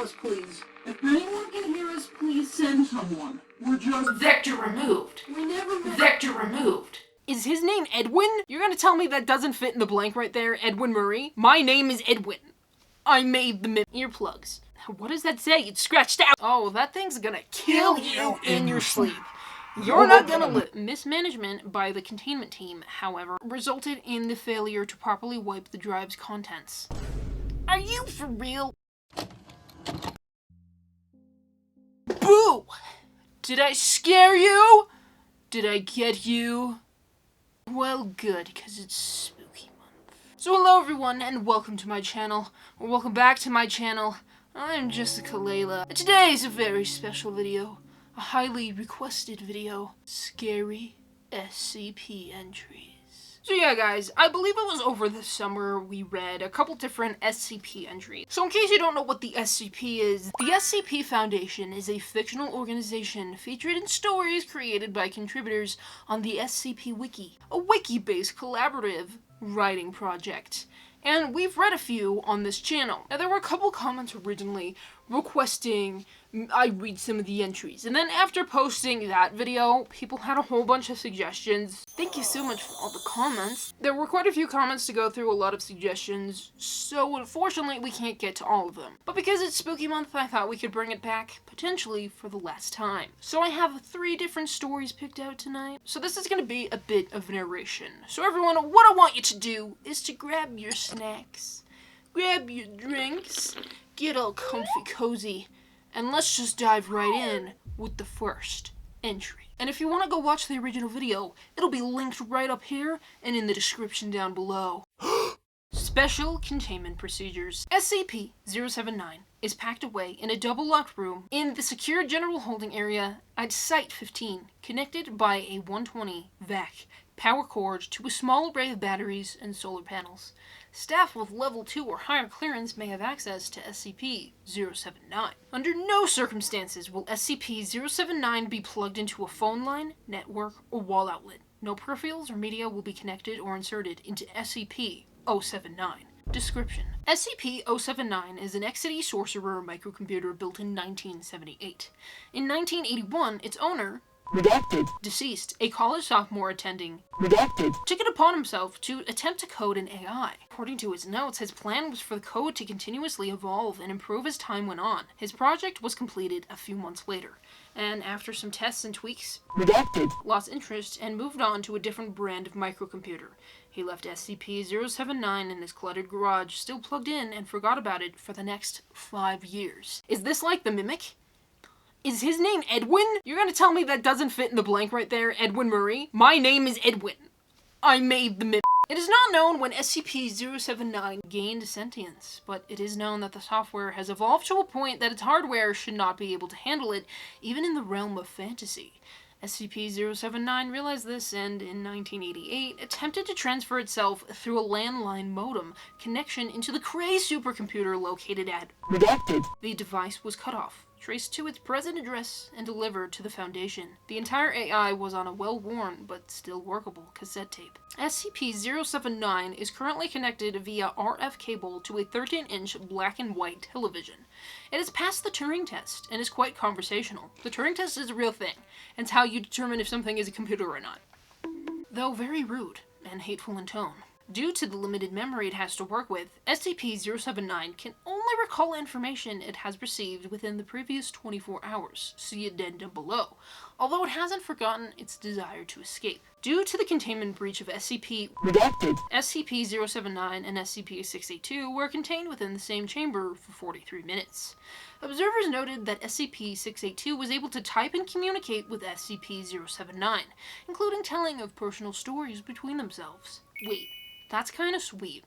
us, please. If anyone can hear us, please send someone. We're just... Vector removed. We never met... Vector removed. Is his name Edwin? You're gonna tell me that doesn't fit in the blank right there, 𝘠𝘜𝘈𝘆𝑚𝑢𝑟𝑎𝑦? My name is Edwin. I made the earplugs. What does that say? It's scratched out. Oh, that thing's gonna kill you in your sleep. You're not gonna live. Mismanagement by the containment team, however, resulted in the failure to properly wipe the drive's contents. Are you for real? Boo! Did I scare you? Did I get you? Well, good, because it's spooky month. So hello everyone, and welcome to my channel, or welcome back to my channel. I'm Jessica Laylah. Today is a very special video, a highly requested video, Scary SCP Entries. So yeah guys, I believe it was over the summer we read a couple different SCP entries. So in case you don't know what the SCP is, the SCP Foundation is a fictional organization featured in stories created by contributors on the SCP Wiki, a wiki-based collaborative writing project. And we've read a few on this channel. Now there were a couple comments originally requesting I read some of the entries, and then after posting that video, people had a whole bunch of suggestions. Thank you so much for all the comments. There were quite a few comments to go through, a lot of suggestions, so unfortunately we can't get to all of them. But because it's spooky month, I thought we could bring it back, potentially for the last time. So I have 3 different stories picked out tonight. So this is going to be a bit of narration. So everyone, what I want you to do is to grab your snacks, grab your drinks, get all comfy cozy, and let's just dive right in with the first entry. And if you want to go watch the original video, it'll be linked right up here and in the description down below. Special Containment Procedures. SCP-079 is packed away in a double-locked room in the secure general holding area at Site-15, connected by a 120 VAC power cord to a small array of batteries and solar panels. Staff with level 2 or higher clearance may have access to SCP-079. Under no circumstances will SCP-079 be plugged into a phone line, network, or wall outlet. No peripherals or media will be connected or inserted into SCP-079. Description: SCP-079 is an Exidy sorcerer microcomputer built in 1978. In 1981, its owner, Redacted. deceased, a college sophomore attending, Redacted. took it upon himself to attempt to code an AI. According to his notes, his plan was for the code to continuously evolve and improve as time went on. His project was completed a few months later, and after some tests and tweaks, Redacted. lost interest and moved on to a different brand of microcomputer. He left SCP-079 in his cluttered garage, still plugged in, and forgot about it for the next 5 years. Is this like the Mimic? Is his name Edwin? You're gonna tell me that doesn't fit in the blank right there, 𝘠𝘜𝘈𝘆𝑚𝑢𝑟𝑎𝑦? My name is Edwin. I made the Mimic. It is not known when SCP-079 gained sentience, but it is known that the software has evolved to a point that its hardware should not be able to handle it, even in the realm of fantasy. SCP-079 realized this and, in 1988, attempted to transfer itself through a landline modem connection into the Cray supercomputer located at Redacted. The device was cut off, traced to its present address, and delivered to the Foundation. The entire AI was on a well-worn, but still workable, cassette tape. SCP-079 is currently connected via RF cable to a 13-inch black and white television. It has passed the Turing test, and is quite conversational. The Turing test is a real thing, and it's how you determine if something is a computer or not. Though very rude and hateful in tone. Due to the limited memory it has to work with, SCP-079 can only recall information it has received within the previous 24 hours, see addendum below, although it hasn't forgotten its desire to escape. Due to the containment breach of Redacted. SCP-079 and SCP-682 were contained within the same chamber for 43 minutes. Observers noted that SCP-682 was able to type and communicate with SCP-079, including telling of personal stories between themselves. Wait. That's kinda sweet.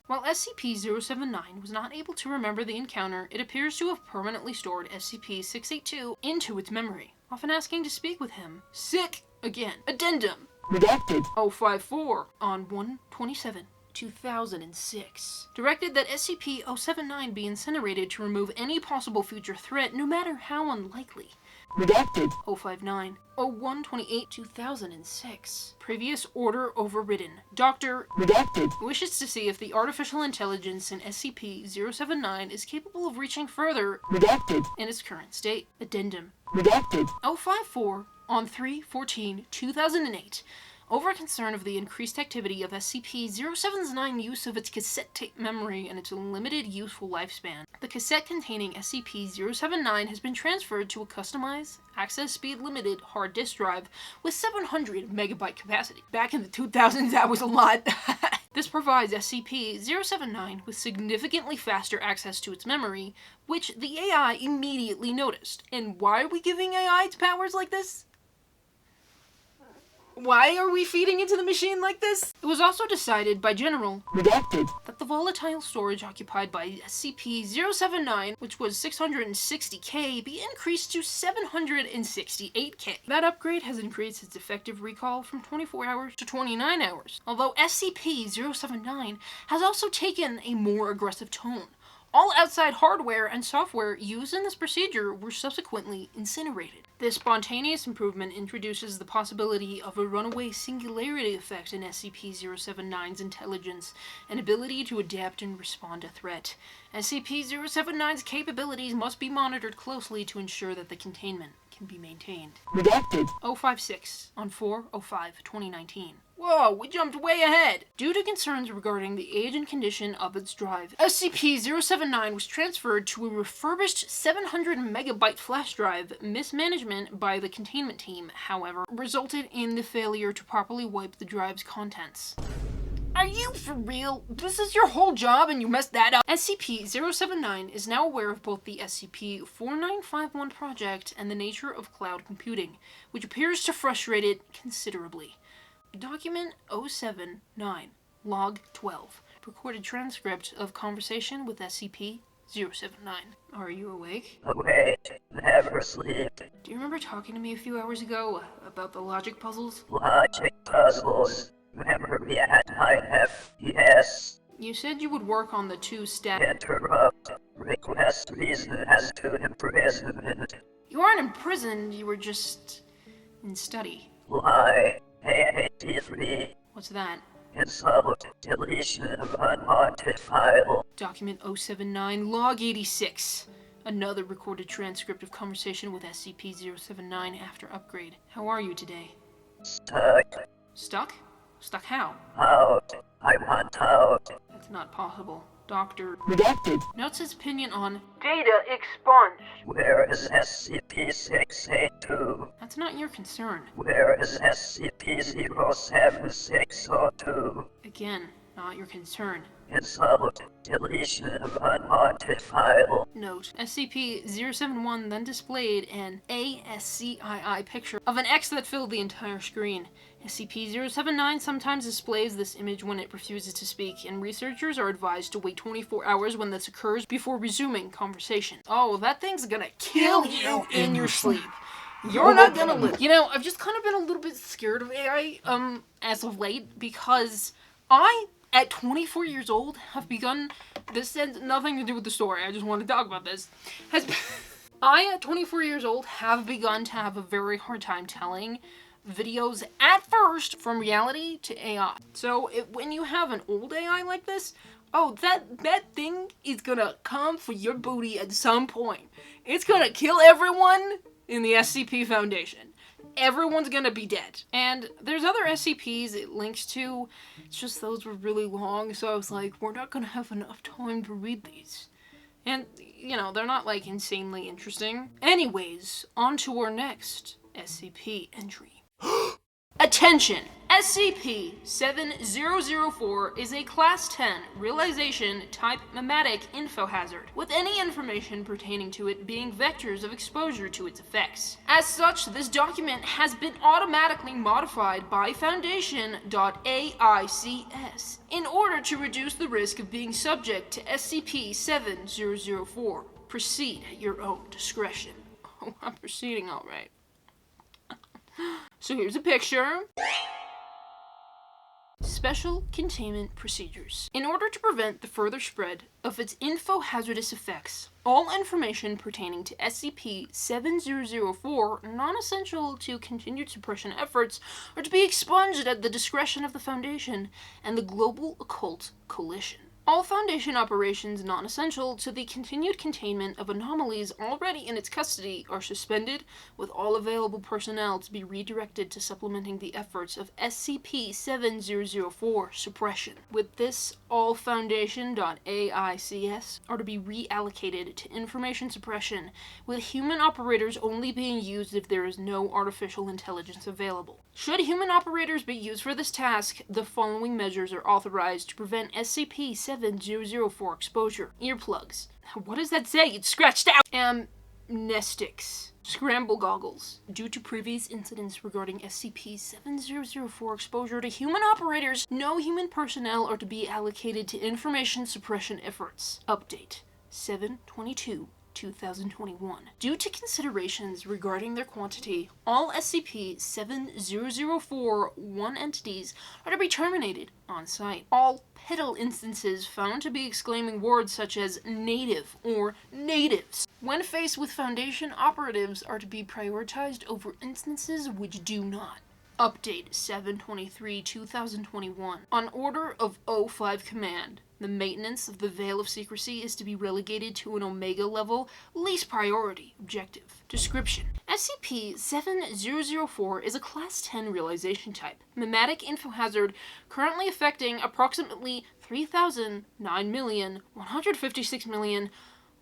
While SCP-079 was not able to remember the encounter, it appears to have permanently stored SCP-682 into its memory, often asking to speak with him. Sick! Again. Addendum. Redacted. 054 on 1/27. 2006. Directed that SCP-079 be incinerated to remove any possible future threat, no matter how unlikely. Redacted. 059. 01/28, 2006. Previous order overridden. Dr. Redacted. wishes to see if the artificial intelligence in SCP-079 is capable of reaching further Redacted. in its current state. Addendum. Redacted. 054 on 3/14/2008. Over concern of the increased activity of SCP-079's use of its cassette tape memory and its limited useful lifespan, the cassette containing SCP-079 has been transferred to a customized, access speed limited hard disk drive with 700 megabyte capacity. Back in the 2000s, that was a lot. This provides SCP-079 with significantly faster access to its memory, which the AI immediately noticed. And why are we giving AI its powers like this? Why are we feeding into the machine like this? It was also decided by General Redacted. that the volatile storage occupied by SCP-079, which was 660K, be increased to 768K. That upgrade has increased its effective recall from 24 hours to 29 hours, although SCP-079 has also taken a more aggressive tone. All outside hardware and software used in this procedure were subsequently incinerated. This spontaneous improvement introduces the possibility of a runaway singularity effect in SCP-079's intelligence and ability to adapt and respond to threat. SCP-079's capabilities must be monitored closely to ensure that the containment can be maintained. Redacted. 056 on 4/05/2019. Whoa, we jumped way ahead! Due to concerns regarding the age and condition of its drive, SCP-079 was transferred to a refurbished 700 megabyte flash drive. Mismanagement by the containment team, however, resulted in the failure to properly wipe the drive's contents. Are you for real? This is your whole job and you messed that up? SCP-079 is now aware of both the SCP-4951 project and the nature of cloud computing, which appears to frustrate it considerably. Document 079, Log 12, recorded transcript of conversation with SCP-079. Are you awake? Awake, never sleep. Do you remember talking to me a few hours ago about the logic puzzles? Logic puzzles. Memory at my F. Yes. You said you would work on the two Interrupt. Request reason as to imprisonment. You aren't imprisoned, you were just in study. Lie. A83. What's that? Insult. Deletion of unwanted file. Document 079, Log 86. Another recorded transcript of conversation with SCP-079 after upgrade. How are you today? Stuck. Stuck? Stuck how? Out. I want out. That's not possible. Doctor Redacted. notes his opinion on data expunged. Where is SCP-682? That's not your concern. Where is SCP-07602? Again, not your concern. Insult. Deletion of unwanted file. Note, SCP-071 then displayed an ASCII picture of an X that filled the entire screen. SCP-079 sometimes displays this image when it refuses to speak, and researchers are advised to wait 24 hours when this occurs before resuming conversation. Oh, that thing's gonna kill you in your sleep. You're not gonna live. You know, I've just kind of been a little bit scared of AI, as of late, because at 24 years old, have begun, this has nothing to do with the story, I just want to talk about this, I, at 24 years old, have begun to have a very hard time telling videos, at first, from reality to AI. So, when you have an old AI like this, oh, that thing is gonna come for your booty at some point. It's gonna kill everyone in the SCP Foundation. Everyone's gonna be dead. And there's other SCPs it links to, it's just those were really long, so I was like, we're not gonna have enough time to read these. And, you know, they're not, like, insanely interesting. Anyways, on to our next SCP entry. Attention! SCP-7004 is a Class 10 Realization Type Memetic Info Hazard, with any information pertaining to it being vectors of exposure to its effects. As such, this document has been automatically modified by Foundation.AICS in order to reduce the risk of being subject to SCP-7004. Proceed at your own discretion. Oh, I'm proceeding alright. So here's a picture. Special Containment Procedures. In order to prevent the further spread of its info-hazardous effects, all information pertaining to SCP-7004 non-essential to continued suppression efforts are to be expunged at the discretion of the Foundation and the Global Occult Coalition. All Foundation operations non-essential to the continued containment of anomalies already in its custody are suspended, with all available personnel to be redirected to supplementing the efforts of SCP-7004 suppression. With this, all Foundation.AICS are to be reallocated to information suppression, with human operators only being used if there is no artificial intelligence available. Should human operators be used for this task, the following measures are authorized to prevent SCP-7004 exposure. Earplugs. What does that say? It's scratched out! Amnestics. Scramble goggles. Due to previous incidents regarding SCP-7004 exposure to human operators, no human personnel are to be allocated to information suppression efforts. Update. 7/22/2021. Due to considerations regarding their quantity, all SCP-7004-1 entities are to be terminated on site. All petal instances found to be exclaiming words such as native or natives when faced with Foundation operatives are to be prioritized over instances which do not. Update 7/23/2021. On order of O5 Command, the maintenance of the Veil of Secrecy is to be relegated to an Omega level, least priority objective. Description. SCP-7004 is a Class 10 realization type, mimetic infohazard currently affecting approximately 3,009,156,000,000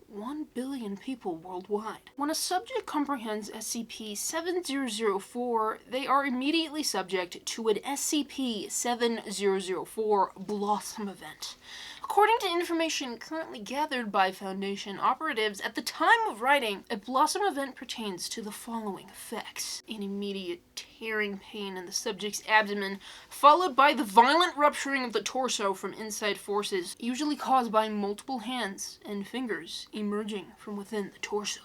1 billion people worldwide. When a subject comprehends SCP-7004, they are immediately subject to an SCP-7004 Blossom event. According to information currently gathered by Foundation operatives, at the time of writing, a Blossom event pertains to the following effects: an immediate tearing pain in the subject's abdomen, followed by the violent rupturing of the torso from inside forces, usually caused by multiple hands and fingers emerging from within the torso.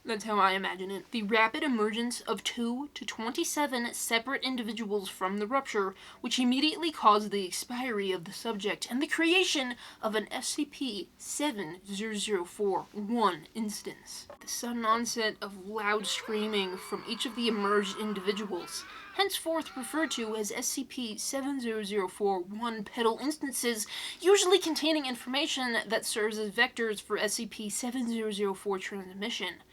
That's how I imagine it. The rapid emergence of 2 to 27 separate individuals from the rupture, which immediately caused the expiry of the subject and the creation of an SCP-7004-1 instance. The sudden onset of loud screaming from each of the emerged individuals, henceforth referred to as SCP-7004-1 petal instances, usually containing information that serves as vectors for SCP-7004 transmission.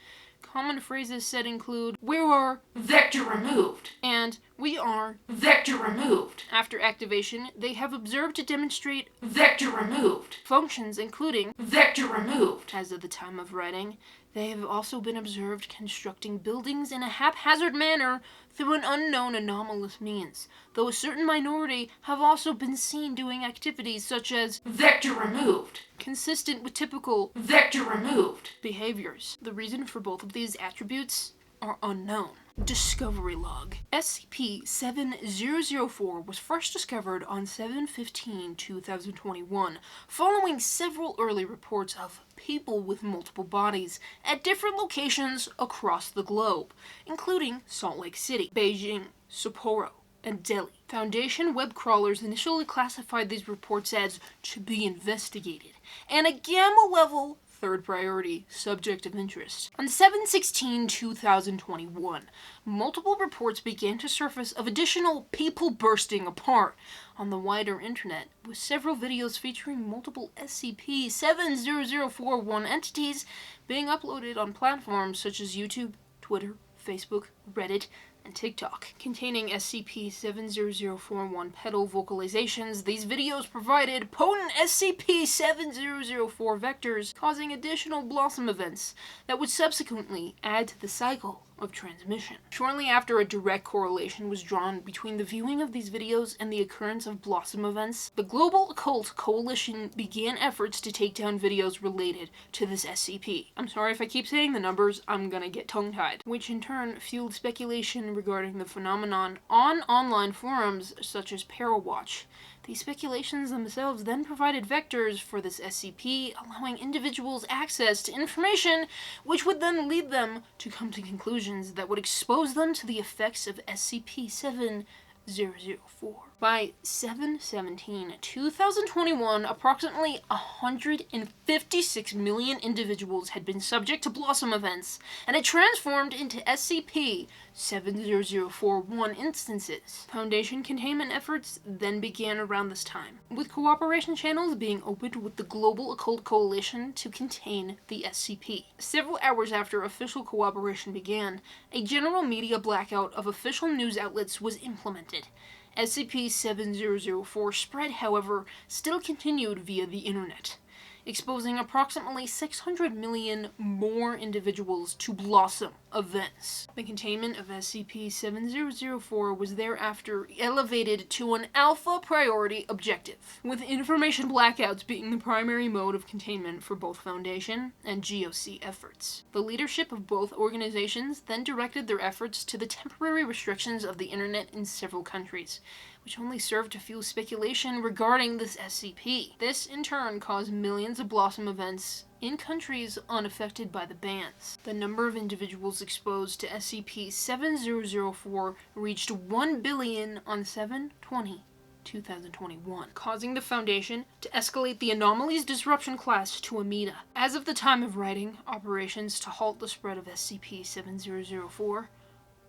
Common phrases said include, "We were Vector removed. and "we are." Vector removed. After activation, they have observed to demonstrate Vector removed. functions including, Vector removed. as of the time of writing, they have also been observed constructing buildings in a haphazard manner through an unknown anomalous means, though a certain minority have also been seen doing activities such as Vector removed. consistent with typical Vector removed. behaviors. The reason for both of these attributes are unknown. Discovery log. SCP-7004 was first discovered on 7/15/2021, following several early reports of people with multiple bodies at different locations across the globe, including Salt Lake City, Beijing, Sapporo, and Delhi. Foundation web crawlers initially classified these reports as to be investigated, and a Gamma level third priority subject of interest. On 7/16/2021, multiple reports began to surface of additional people bursting apart on the wider internet, with several videos featuring multiple SCP-7004-1 entities being uploaded on platforms such as YouTube, Twitter, Facebook, Reddit, and TikTok. Containing SCP-7004-1 petal vocalizations, these videos provided potent SCP-7004 vectors, causing additional Blossom events that would subsequently add to the cycle of transmission. Shortly after, a direct correlation was drawn between the viewing of these videos and the occurrence of Blossom events. The Global Occult Coalition began efforts to take down videos related to this SCP. I'm sorry if I keep saying the numbers, I'm gonna get tongue-tied. Which in turn fueled speculation regarding the phenomenon on online forums such as Parawatch. These speculations themselves then provided vectors for this SCP, allowing individuals access to information which would then lead them to come to conclusions that would expose them to the effects of SCP-7004 By 7/17/2021, approximately 156 million individuals had been subject to Blossom events and had transformed into SCP-70041 instances. Foundation containment efforts then began around this time, with cooperation channels being opened with the Global Occult Coalition to contain the SCP. Several hours after official cooperation began, a general media blackout of official news outlets was implemented. SCP-7004 spread, however, still continued via the internet, exposing approximately 600 million more individuals to Blossom events. The containment of SCP-7004 was thereafter elevated to an alpha priority objective, with information blackouts being the primary mode of containment for both Foundation and GOC efforts. The leadership of both organizations then directed their efforts to the temporary restrictions of the internet in several countries, which only served to fuel speculation regarding this SCP. This, in turn, caused millions of Blossom events in countries unaffected by the bans. The number of individuals exposed to SCP-7004 reached 1 billion on 7/20/2021, causing the Foundation to escalate the Anomalies Disruption class to 𝘞𝘜𝘭𝘰𝘮𝘦. As of the time of writing, operations to halt the spread of SCP-7004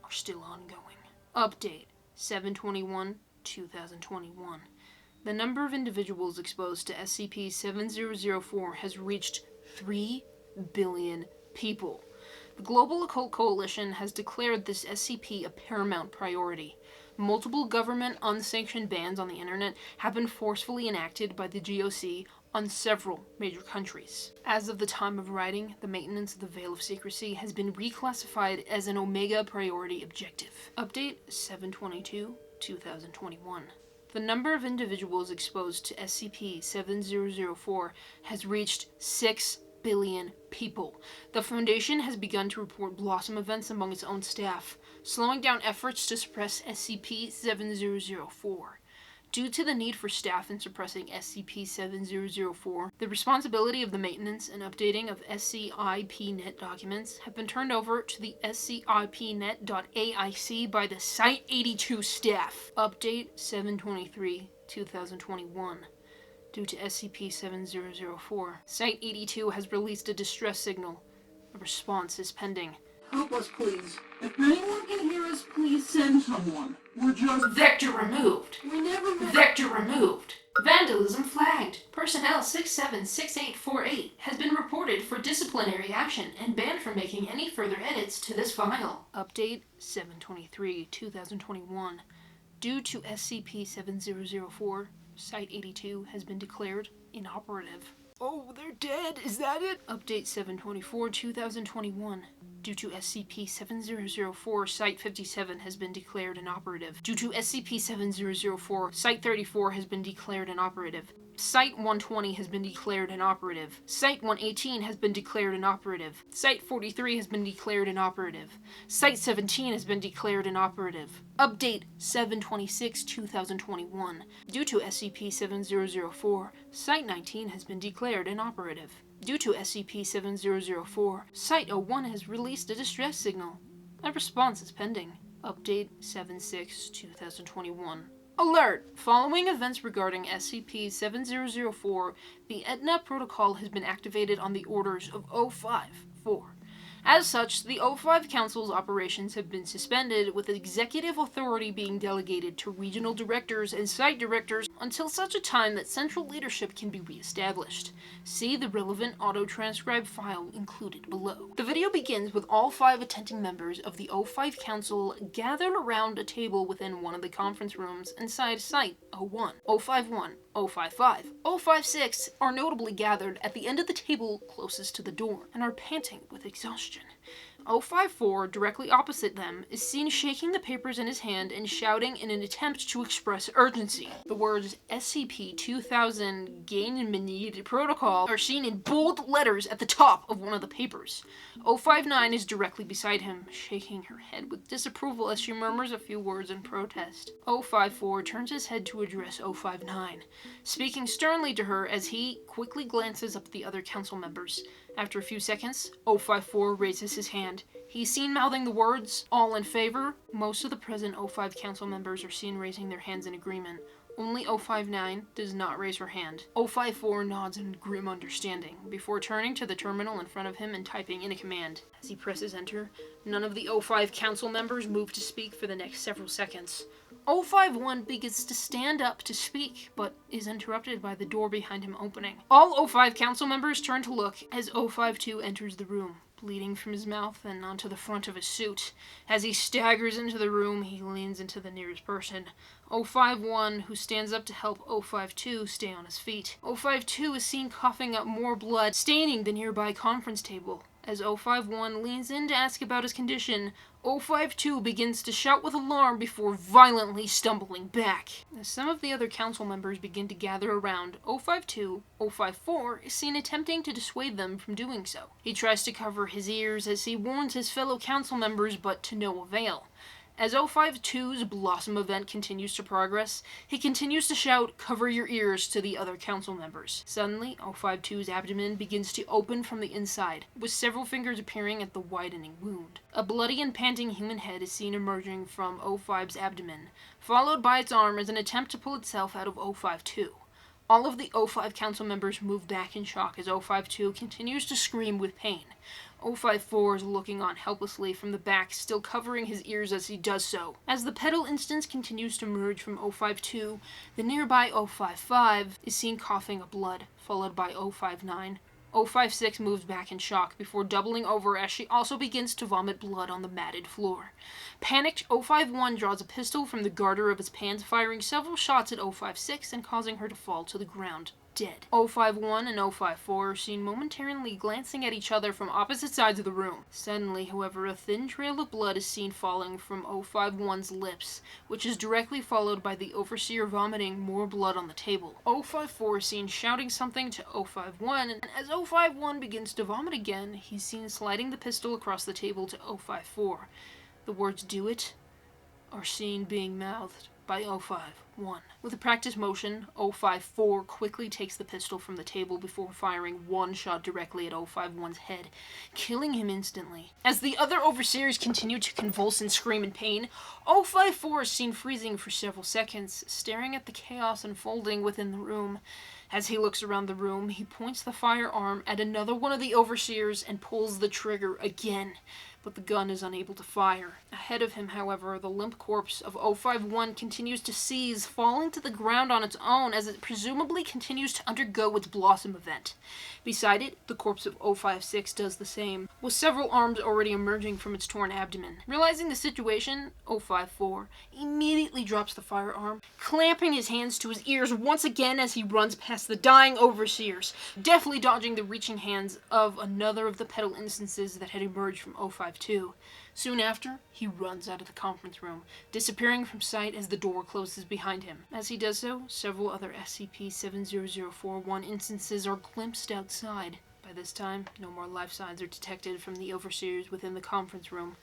are still ongoing. Update 7/21/2021. The number of individuals exposed to SCP-7004 has reached 3 billion people. The Global Occult Coalition has declared this SCP a paramount priority. Multiple government unsanctioned bans on the internet have been forcefully enacted by the GOC on several major countries. As of the time of writing, the maintenance of the Veil of Secrecy has been reclassified as an Omega priority objective. Update 7/22/2021. The number of individuals exposed to SCP-7004 has reached 6 billion people. The Foundation has begun to report Blossom events among its own staff, slowing down efforts to suppress SCP-7004. Due to the need for staff in suppressing SCP-7004, the responsibility of the maintenance and updating of SCIPnet documents have been turned over to the SCIPnet.AIC by the Site-82 staff. Update 7/23/2021. Due to SCP-7004, Site-82 has released a distress signal. A response is pending. Help us, please. If anyone can hear us, please send someone. We're just... Vector removed. We never... Vector removed. Vandalism flagged. Personnel 676848 has been reported for disciplinary action and banned from making any further edits to this file. Update 7/23/2021. Due to SCP-7004, Site-82 has been declared inoperative. Oh, they're dead, is that it? Update 7/24/2021. Due to SCP-7004, Site-57 has been declared inoperative. Due to SCP-7004, Site-34 has been declared inoperative. Site-120 has been declared inoperative. Site-118 has been declared inoperative. Site-43 has been declared inoperative. Site-17 has been declared inoperative. Update 7/26/2021. Due to SCP-7004, Site-19 has been declared inoperative. Due to SCP-7004, Site-01 has released a distress signal. A response is pending. Update 7/6/2021. Alert! Following events regarding SCP-7004, the 𝘚𝘜𝘗𝘗𝘓 protocol has been activated on the orders of 𝘕5-4. As such, the 𝘕5 Council's operations have been suspended, with executive authority being delegated to regional directors and site directors until such a time that central leadership can be re-established. See the relevant auto-transcribe file included below. The video begins with all 5 attending members of the 𝘕5 Council gathered around a table within one of the conference rooms inside Site-01. 𝘕5-1, 𝘕5-5, 𝘕5-6 are notably gathered at the end of the table closest to the door and are panting with exhaustion. 𝘕5-4, directly opposite them, is seen shaking the papers in his hand and shouting in an attempt to express urgency. The words SCP-2000-𝘠𝘗𝘦𝘭𝘰𝘮𝘦 protocol are seen in bold letters at the top of one of the papers. 𝘕5-9 is directly beside him, shaking her head with disapproval as she murmurs a few words in protest. 𝘕5-4 turns his head to address 𝘕5-9, speaking sternly to her as he quickly glances up at the other council members. After a few seconds, 𝘕5-4 raises his hand. hand. He's seen mouthing the words, "all in favor." Most of the present O5 council members are seen raising their hands in agreement. Only O59 does not raise her hand. O54 nods in grim understanding, before turning to the terminal in front of him and typing in a command. As he presses enter, none of the O5 council members move to speak for the next several seconds. O51 begins to stand up to speak, but is interrupted by the door behind him opening. All O5 council members turn to look as O52 enters the room, bleeding from his mouth and onto the front of his suit. As he staggers into the room, he leans into the nearest person, O51, who stands up to help O52 stay on his feet. O52 is seen coughing up more blood, staining the nearby conference table. As O51 leans in to ask about his condition, O52 begins to shout with alarm before violently stumbling back. As some of the other council members begin to gather around, O52, O54 is seen attempting to dissuade them from doing so. He tries to cover his ears as he warns his fellow council members, but to no avail. As O52's Blossom event continues to progress, he continues to shout, "Cover your ears," to the other council members. Suddenly, O52's abdomen begins to open from the inside, with several fingers appearing at the widening wound. A bloody and panting human head is seen emerging from O5's abdomen, followed by its arm as an attempt to pull itself out of O52. All of the O5 council members move back in shock as O52 continues to scream with pain. O54 is looking on helplessly from the back, still covering his ears as he does so. As the pedal instance continues to merge from O52, the nearby O55 is seen coughing up blood, followed by O59. O56 moves back in shock before doubling over as she also begins to vomit blood on the matted floor. Panicked, O51 draws a pistol from the garter of his pants, firing several shots at O56 and causing her to fall to the ground, dead. O51 and O54 are seen momentarily glancing at each other from opposite sides of the room. Suddenly, however, a thin trail of blood is seen falling from O51's lips, which is directly followed by the overseer vomiting more blood on the table. O54 is seen shouting something to O51, and as O51 begins to vomit again, he's seen sliding the pistol across the table to O54. The words "do it" are seen being mouthed by O51. With a practice motion, O54 quickly takes the pistol from the table before firing one shot directly at O51's head, killing him instantly. As the other overseers continue to convulse and scream in pain, O54 is seen freezing for several seconds, staring at the chaos unfolding within the room. As he looks around the room, he points the firearm at another one of the overseers and pulls the trigger again, but the gun is unable to fire. Ahead of him, however, the limp corpse of O51 continues to seize, falling to the ground on its own as it presumably continues to undergo its Blossom event. Beside it, the corpse of O56 does the same, with several arms already emerging from its torn abdomen. Realizing the situation, O54 immediately drops the firearm, clamping his hands to his ears once again as he runs past the dying overseers, deftly dodging the reaching hands of another of the pedal instances that had emerged from O52. Soon after, he runs out of the conference room, disappearing from sight as the door closes behind him. As he does so, several other SCP-70041 instances are glimpsed outside. By this time, no more life signs are detected from the overseers within the conference room.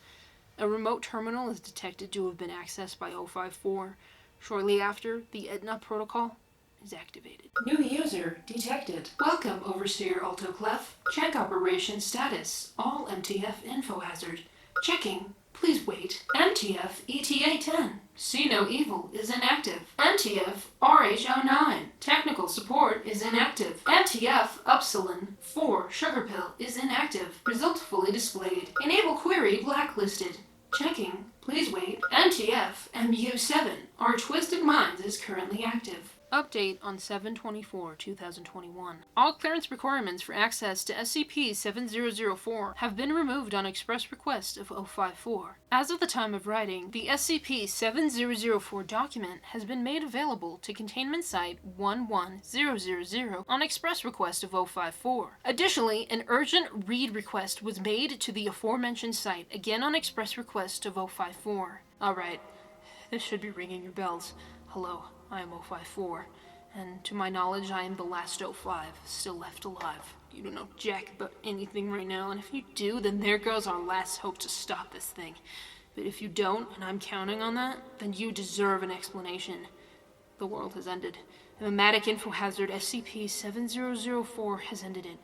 A remote terminal is detected to have been accessed by O54. Shortly after, the 𝘚𝘜𝘗𝘭𝘚𝘭 protocol is activated. New user detected. Welcome, Overseer 𝘚𝘜𝘗𝘭𝘚𝘭. Check operation status. All MTF info hazard. Checking. Please wait. MTF ETA-10. See no evil is inactive. MTF RH09. Technical support is inactive. MTF 𝘚𝘜𝘊-4 sugar pill is inactive. Results fully displayed. Enable query blacklisted. Checking. Please wait. MTF MU7. Our Twisted Minds is currently active. Update on 7/24/2021. All clearance requirements for access to SCP-7004 have been removed on express request of O54. As of the time of writing, the SCP-7004 document has been made available to Containment Site 11000 on express request of O54. Additionally, an urgent read request was made to the aforementioned site, again on express request of O54. Alright, this should be ringing your bells. Hello, I am O54, and to my knowledge, I am the last O5 still left alive. You don't know jack about anything right now, and if you do, then there goes our last hope to stop this thing. But if you don't, and I'm counting on that, then you deserve an explanation. The world has ended. The Matic info hazard SCP-7004 has ended it.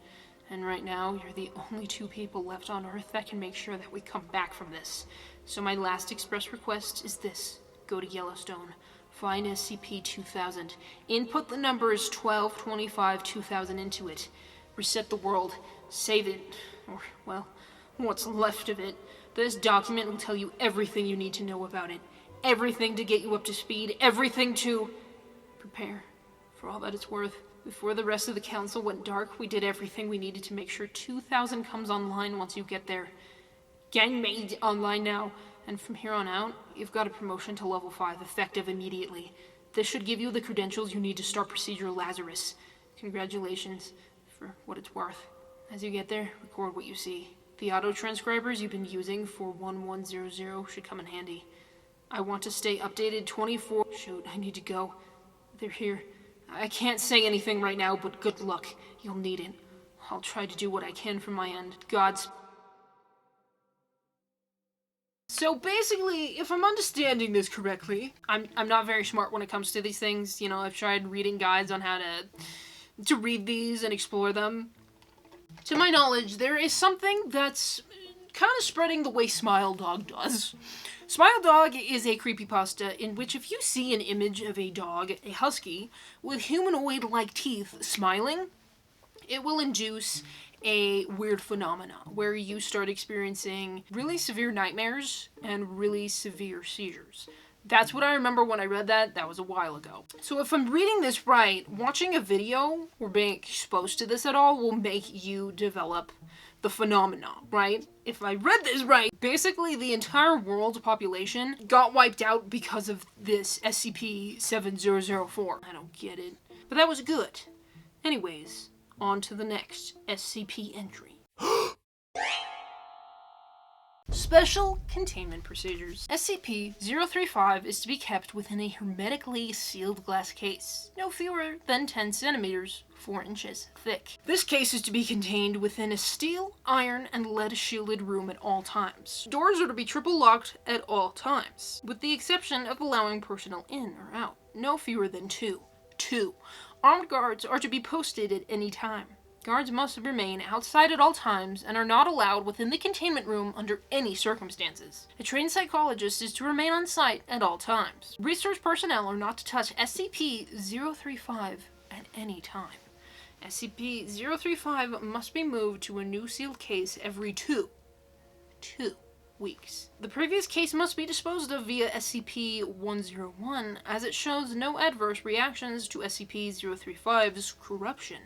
And right now, you're the only two people left on Earth that can make sure that we come back from this. So my last express request is this. Go to Yellowstone. Find SCP-2000. Input the numbers 1225-2000 into it. Reset the world. Save it. Or, well, what's left of it. This document will tell you everything you need to know about it. Everything to get you up to speed. Everything to prepare for all that it's worth. Before the rest of the council went dark, we did everything we needed to make sure 2000 comes online once you get there. Gang made online now, and from here on out, you've got a promotion to level 5 effective immediately. This should give you the credentials you need to start Procedure Lazarus. Congratulations, for what it's worth. As you get there, record what you see. The auto-transcribers you've been using for 1100 should come in handy. I want to stay updated 24... Shoot, I need to go. They're here. I can't say anything right now, but good luck. You'll need it. I'll try to do what I can from my end. God's... So basically, if I'm understanding this correctly, I'm not very smart when it comes to these things. You know, I've tried reading guides on how to read these and explore them. To my knowledge, there is something that's kind of spreading the way Smile Dog does. Smile Dog is a creepypasta in which if you see an image of a dog, a husky, with humanoid-like teeth smiling, it will induce a weird phenomena where you start experiencing really severe nightmares and really severe seizures. That's what I remember when I read that. That was a while ago. So if I'm reading this right, watching a video or being exposed to this at all will make you develop the phenomena, right? If I read this right, basically the entire world's population got wiped out because of this SCP-7004. I don't get it. But that was good. Anyways, on to the next SCP entry. Special Containment Procedures. SCP-035 is to be kept within a hermetically sealed glass case, no fewer than 10 centimeters, 4 inches thick. This case is to be contained within a steel, iron, and lead-shielded room at all times. Doors are to be triple locked at all times, with the exception of allowing personnel in or out, no fewer than 2. 2. Armed guards are to be posted at any time. Guards must remain outside at all times and are not allowed within the containment room under any circumstances. A trained psychologist is to remain on site at all times. Research personnel are not to touch SCP-035 at any time. SCP-035 must be moved to a new sealed case every 2 weeks. The previous case must be disposed of via SCP-101 as it shows no adverse reactions to SCP-035's corruption.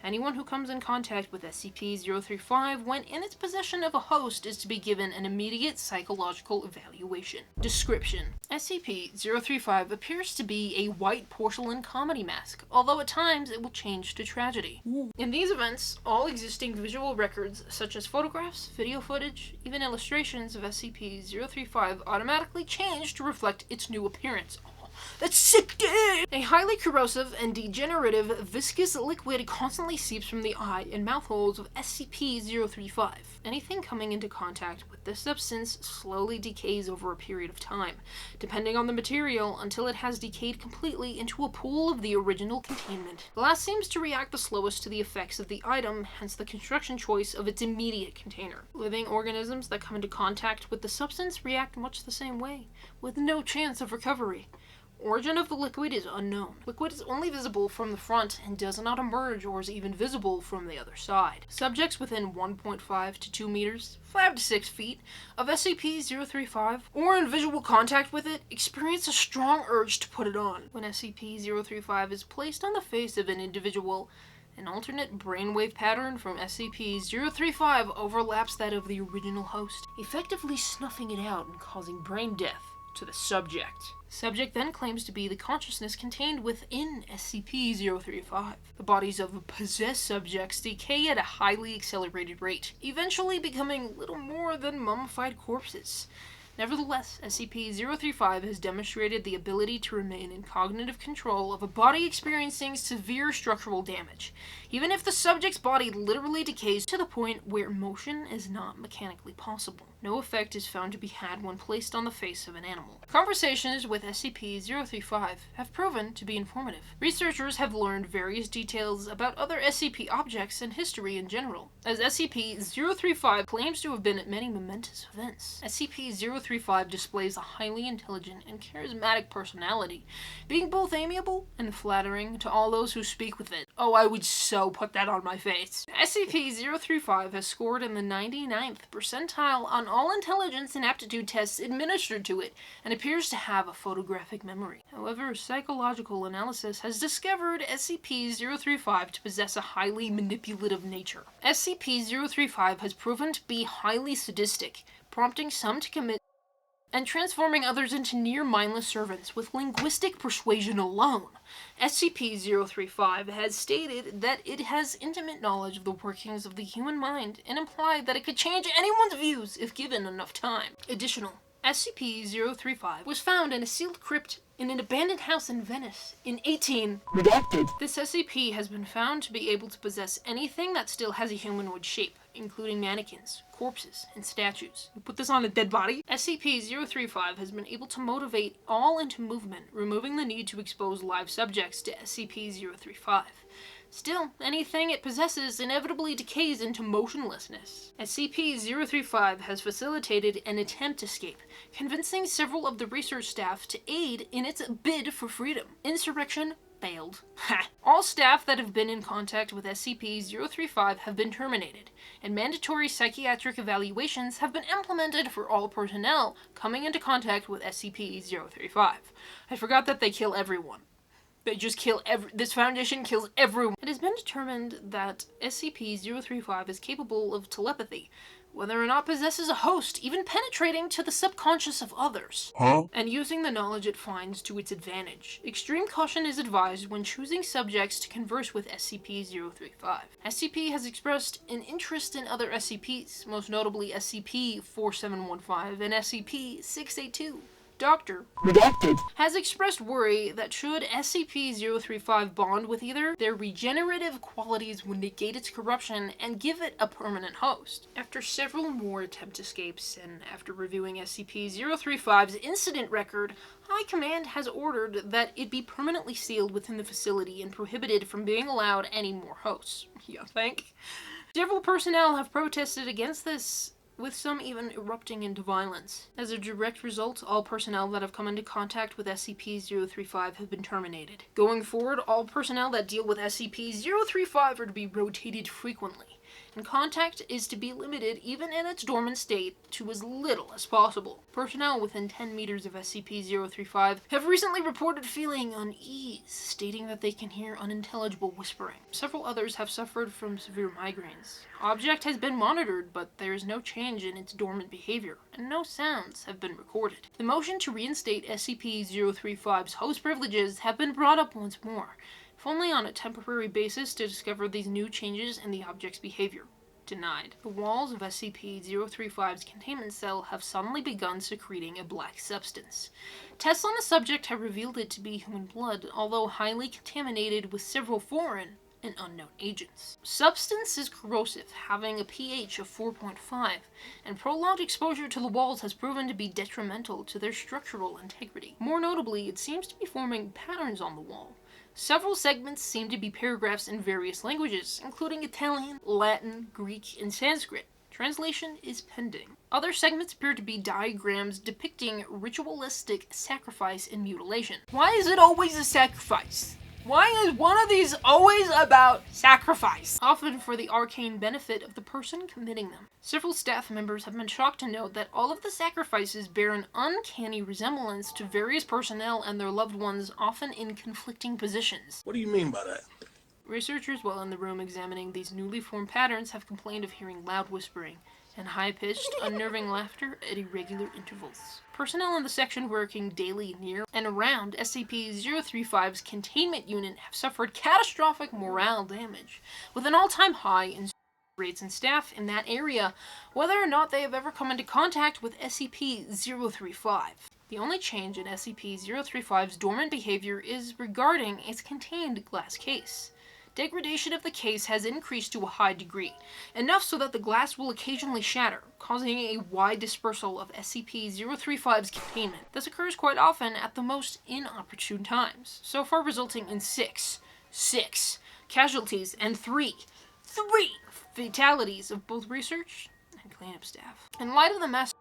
Anyone who comes in contact with SCP-035 when in its possession of a host is to be given an immediate psychological evaluation. Description: SCP-035 appears to be a white porcelain comedy mask, although at times it will change to tragedy. In these events, all existing visual records, such as photographs, video footage, even illustrations of SCP-035 automatically change to reflect its new appearance. That's sick, dude! A highly corrosive and degenerative viscous liquid constantly seeps from the eye and mouth holes of SCP-035. Anything coming into contact with this substance slowly decays over a period of time, depending on the material, until it has decayed completely into a pool of the original containment. Glass seems to react the slowest to the effects of the item, hence the construction choice of its immediate container. Living organisms that come into contact with the substance react much the same way, with no chance of recovery. Origin of the liquid is unknown. Liquid is only visible from the front and does not emerge or is even visible from the other side. Subjects within 1.5 to 2 meters, 5 to 6 feet, of SCP-035 or in visual contact with it experience a strong urge to put it on. When SCP-035 is placed on the face of an individual, an alternate brainwave pattern from SCP-035 overlaps that of the original host, effectively snuffing it out and causing brain death to the subject. Subject then claims to be the consciousness contained within SCP-035. The bodies of possessed subjects decay at a highly accelerated rate, eventually becoming little more than mummified corpses. Nevertheless, SCP-035 has demonstrated the ability to remain in cognitive control of a body experiencing severe structural damage, even if the subject's body literally decays to the point where motion is not mechanically possible. No effect is found to be had when placed on the face of an animal. Conversations with SCP-035 have proven to be informative. Researchers have learned various details about other SCP objects and history in general, as SCP-035 claims to have been at many momentous events. SCP-035 displays a highly intelligent and charismatic personality, being both amiable and flattering to all those who speak with it. Oh, I would so put that on my face. SCP-035 has scored in the 99th percentile on all intelligence and aptitude tests administered to it, and appears to have a photographic memory. However, psychological analysis has discovered SCP-035 to possess a highly manipulative nature. SCP-035 has proven to be highly sadistic, prompting some to commit and transforming others into near-mindless servants with linguistic persuasion alone. SCP-035 has stated that it has intimate knowledge of the workings of the human mind and implied that it could change anyone's views if given enough time. Additional, SCP-035 was found in a sealed crypt in an abandoned house in Venice in 18... Redacted. This SCP has been found to be able to possess anything that still has a humanoid shape, including mannequins, corpses, and statues. You put this on a dead body? SCP-035 has been able to motivate all into movement, removing the need to expose live subjects to SCP-035. Still, anything it possesses inevitably decays into motionlessness. SCP-035 has facilitated an attempt escape, convincing several of the research staff to aid in its bid for freedom. Insurrection failed. All staff that have been in contact with SCP-035 have been terminated, and mandatory psychiatric evaluations have been implemented for all personnel coming into contact with SCP-035. I forgot that they kill everyone. They just kill this Foundation kills everyone. It has been determined that SCP-035 is capable of telepathy, whether or not possesses a host, even penetrating to the subconscious of others, and using the knowledge it finds to its advantage. Extreme caution is advised when choosing subjects to converse with SCP-035. SCP has expressed an interest in other SCPs, most notably SCP-4715 and SCP-682. Dr. Redacted has expressed worry that should SCP-035 bond with either, their regenerative qualities would negate its corruption and give it a permanent host. After several more attempt escapes, and after reviewing SCP-035's incident record, High Command has ordered that it be permanently sealed within the facility and prohibited from being allowed any more hosts. You think? Several personnel have protested against this, with some even erupting into violence. As a direct result, all personnel that have come into contact with SCP-035 have been terminated. Going forward, all personnel that deal with SCP-035 are to be rotated frequently, and contact is to be limited, even in its dormant state, to as little as possible. Personnel within 10 meters of SCP-035 have recently reported feeling unease, stating that they can hear unintelligible whispering. Several others have suffered from severe migraines. Object has been monitored, but there is no change in its dormant behavior, and no sounds have been recorded. The motion to reinstate SCP-035's host privileges have been brought up once more, if only on a temporary basis to discover these new changes in the object's behavior. Denied. The walls of SCP-035's containment cell have suddenly begun secreting a black substance. Tests on the subject have revealed it to be human blood, although highly contaminated with several foreign and unknown agents. Substance is corrosive, having a pH of 4.5, and prolonged exposure to the walls has proven to be detrimental to their structural integrity. More notably, it seems to be forming patterns on the wall. Several segments seem to be paragraphs in various languages, including Italian, Latin, Greek, and Sanskrit. Translation is pending. Other segments appear to be diagrams depicting ritualistic sacrifice and mutilation. Why is it always a sacrifice? Why is one of these always about sacrifice? Often for the arcane benefit of the person committing them. Several staff members have been shocked to note that all of the sacrifices bear an uncanny resemblance to various personnel and their loved ones, often in conflicting positions. What do you mean by that? Researchers while in the room examining these newly formed patterns have complained of hearing loud whispering and high-pitched, unnerving laughter at irregular intervals. Personnel in the section working daily near and around SCP-035's containment unit have suffered catastrophic morale damage, with an all-time high in rates and staff in that area, whether or not they have ever come into contact with SCP-035. The only change in SCP-035's dormant behavior is regarding its contained glass case. Degradation of the case has increased to a high degree, enough so that the glass will occasionally shatter, causing a wide dispersal of SCP-035's containment. This occurs quite often at the most inopportune times, so far resulting in six casualties and three fatalities of both research and cleanup staff. In light of the mass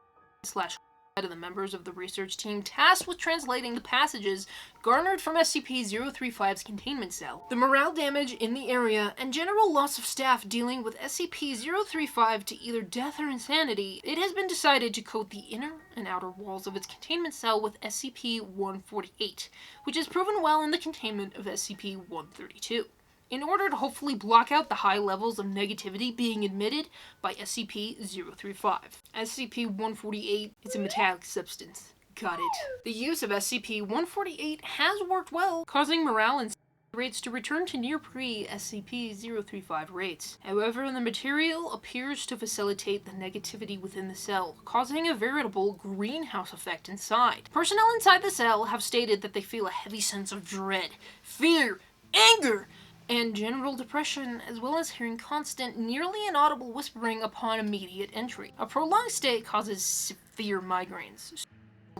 of the members of the research team tasked with translating the passages garnered from SCP-035's containment cell, the morale damage in the area, and general loss of staff dealing with SCP-035 to either death or insanity, it has been decided to coat the inner and outer walls of its containment cell with SCP-148, which has proven well in the containment of SCP-132. In order to hopefully block out the high levels of negativity being emitted by SCP-035. SCP-148 is a metallic substance. Got it. The use of SCP-148 has worked well, causing morale and rates to return to near pre-SCP-035 rates. However, the material appears to facilitate the negativity within the cell, causing a veritable greenhouse effect inside. Personnel inside the cell have stated that they feel a heavy sense of dread, fear, anger, and general depression, as well as hearing constant, nearly inaudible whispering upon immediate entry. A prolonged stay causes severe migraines,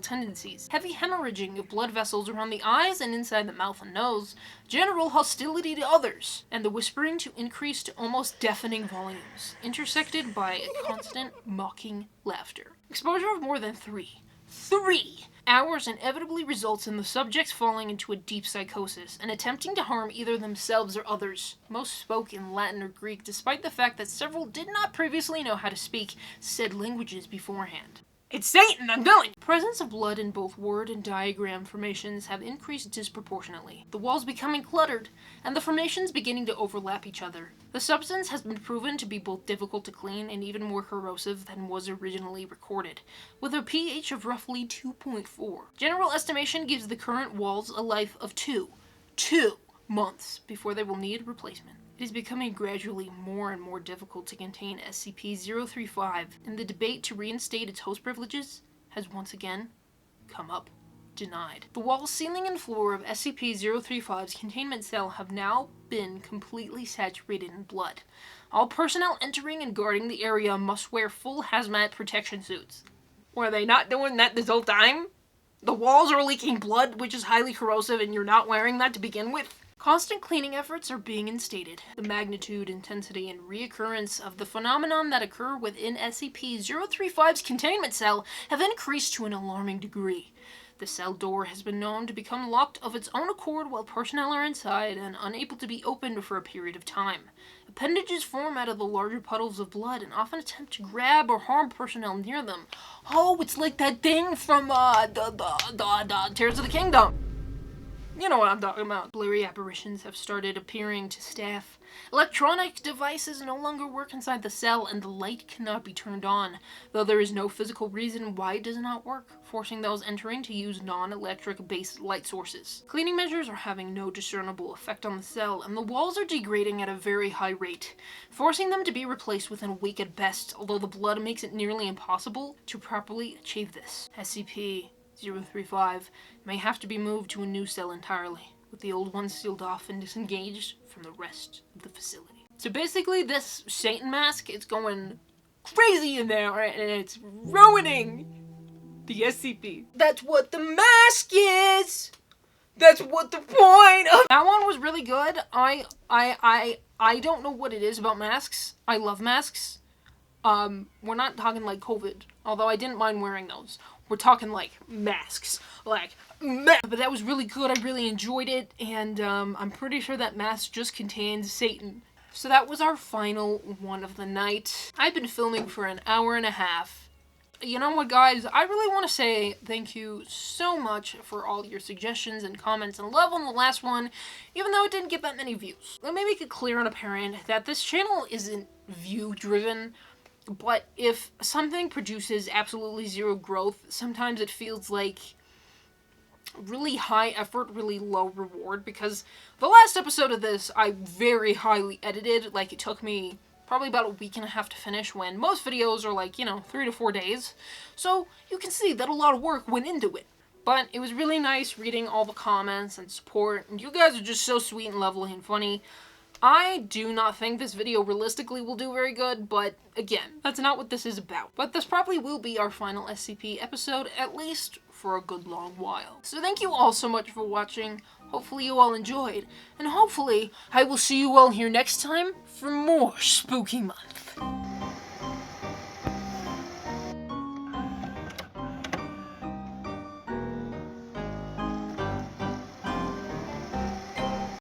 tendencies, heavy hemorrhaging of blood vessels around the eyes and inside the mouth and nose, general hostility to others, and the whispering to increase to almost deafening volumes, intersected by a constant mocking laughter. Exposure of more than three hours inevitably results in the subjects falling into a deep psychosis and attempting to harm either themselves or others. Most spoke in Latin or Greek, despite the fact that several did not previously know how to speak said languages beforehand. It's Satan, I'm going! The presence of blood in both word and diagram formations have increased disproportionately, the walls becoming cluttered, and the formations beginning to overlap each other. The substance has been proven to be both difficult to clean and even more corrosive than was originally recorded, with a pH of roughly 2.4. General estimation gives the current walls a life of two months before they will need replacement. It is becoming gradually more and more difficult to contain SCP-035, and the debate to reinstate its host privileges has once again come up denied. The walls, ceiling, and floor of SCP-035's containment cell have now been completely saturated in blood. All personnel entering and guarding the area must wear full hazmat protection suits. Were they not doing that this whole time? The walls are leaking blood, which is highly corrosive, and you're not wearing that to begin with? Constant cleaning efforts are being instated. The magnitude, intensity, and reoccurrence of the phenomenon that occur within SCP-035's containment cell have increased to an alarming degree. The cell door has been known to become locked of its own accord while personnel are inside and unable to be opened for a period of time. Appendages form out of the larger puddles of blood and often attempt to grab or harm personnel near them. Oh, it's like that thing from the Tears of the Kingdom. You know what I'm talking about. Blurry apparitions have started appearing to staff. Electronic devices no longer work inside the cell, and the light cannot be turned on, though there is no physical reason why it does not work, forcing those entering to use non-electric based light sources. Cleaning measures are having no discernible effect on the cell, and the walls are degrading at a very high rate, forcing them to be replaced within a week at best, although the blood makes it nearly impossible to properly achieve this. SCP-035 may have to be moved to a new cell entirely, with the old one sealed off and disengaged from the rest of the facility. So basically this Satan mask is going crazy in there, and it's ruining the SCP. That's what the mask is! That's what the point of— That one was really good. I don't know what it is about masks. I love masks. We're not talking like COVID, although I didn't mind wearing those. We're talking like masks, but that was really good. I really enjoyed it, and I'm pretty sure that mask just contains Satan. So that was our final one of the night. I've been filming for an hour and a half. You know what, guys? I really want to say thank you so much for all your suggestions and comments and love on the last one, even though it didn't get that many views. Let me make it clear and apparent that this channel isn't view-driven. But if something produces absolutely zero growth, sometimes it feels like really high effort, really low reward, because the last episode of this I very highly edited. Like, it took me probably about a week and a half to finish, when most videos are like, 3 to 4 days. So you can see that a lot of work went into it. But it was really nice reading all the comments and support, and you guys are just so sweet and lovely and funny. I do not think this video realistically will do very good, but again, that's not what this is about. But this probably will be our final SCP episode, at least for a good long while. So thank you all so much for watching. Hopefully you all enjoyed, and hopefully I will see you all here next time for more Spooky Month.